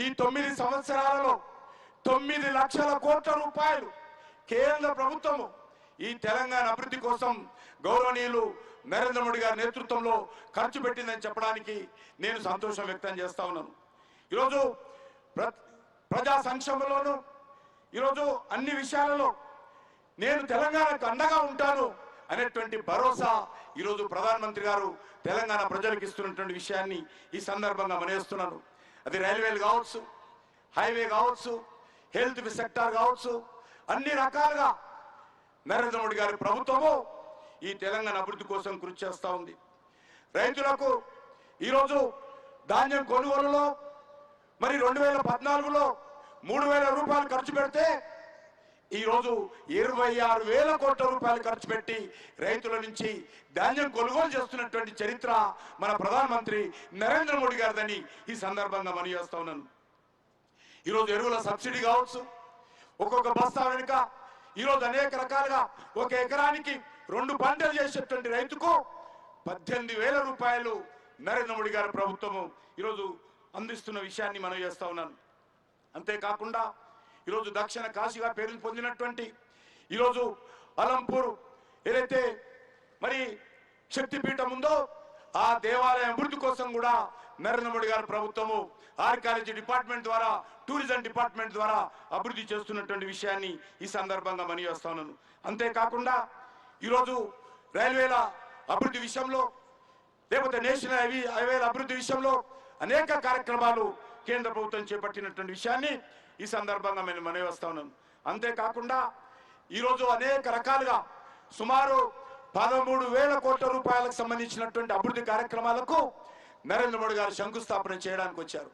ఈ 9 సంవత్సరాలలో 9 లక్షల కోట్ల రూపాయలు కేంద్ర ప్రభుత్వము ఈ తెలంగాణ అభివృద్ధి కోసం గౌరవనీయులు నరేంద్ర మోడీ గారి నేతృత్వంలో ఖర్చు పెట్టిందని చెప్పడానికి నేను సంతోషం వ్యక్తం చేస్తా ఉన్నాను. ఈరోజు ప్రజా సంక్షేమంలోనూ ఈరోజు అన్ని విషయాలలో నేను తెలంగాణకు అండగా ఉంటాను అనేటువంటి భరోసా ఈరోజు ప్రధానమంత్రి గారు తెలంగాణ ప్రజలకు ఇస్తున్నటువంటి విషయాన్ని ఈ సందర్భంగా మనవేస్తున్నాను. అది రైల్వేలు కావచ్చు, హైవే కావచ్చు, హెల్త్ సెక్టార్ కావచ్చు, అన్ని రకాలుగా నరేంద్ర మోడీ గారి ప్రభుత్వము ఈ తెలంగాణ అభివృద్ధి కోసం కృషి చేస్తూ ఉంది. రైతులకు ఈరోజు ధాన్యం కొనుగోలులో మరి 2014లో 3,000 రూపాయలు ఖర్చు పెడితే ఈరోజు 26,000 కోట్ల రూపాయలు ఖర్చు పెట్టి రైతుల నుంచి ధాన్యం కొనుగోలు చేస్తున్నటువంటి చరిత్ర మన ప్రధానమంత్రి నరేంద్ర మోడీ గారిదని ఈ సందర్భంగా మనవి చేస్తా ఉన్నాను. ఈరోజు ఎరువుల సబ్సిడీ కావచ్చు, ఒక్కొక్క బస్తా వెనుక ఈరోజు అనేక రకాలుగా ఒక ఎకరానికి 2 పంటలు చేసేటువంటి రైతుకు 18,000 రూపాయలు నరేంద్ర మోడీ గారి ప్రభుత్వము ఈరోజు అందిస్తున్న విషయాన్ని మనం చేస్తా ఉన్నాను. అంతేకాకుండా ఈరోజు దక్షిణ కాశీగా పేరు పొందినటువంటి ఈరోజు అలంపూర్ ఏదైతే మరి శక్తిపీఠం ఉందో ఆ దేవాలయం అభివృద్ధి కోసం కూడా నరేంద్ర మోడీ గారి ప్రభుత్వము ఆర్కియాలజీ డిపార్ట్మెంట్ ద్వారా, టూరిజం డిపార్ట్మెంట్ ద్వారా అభివృద్ధి చేస్తున్నటువంటి విషయాన్ని ఈ సందర్భంగా మనవి చేస్తా ఉన్నాను. అంతేకాకుండా ఈరోజు రైల్వేల అభివృద్ధి విషయంలో లేకపోతే నేషనల్ హైవేల అభివృద్ధి విషయంలో అనేక కార్యక్రమాలు కేంద్ర ప్రభుత్వం చేపట్టినటువంటి విషయాన్ని ఈ సందర్భంగా నేను మనవి చేస్తా ఉన్నాను. అంతేకాకుండా ఈరోజు అనేక రకాలుగా సుమారు 13,000 కోట్ల రూపాయలకు సంబంధించినటువంటి అభివృద్ధి కార్యక్రమాలకు నరేంద్ర మోడీ గారు శంకుస్థాపన చేయడానికి వచ్చారు.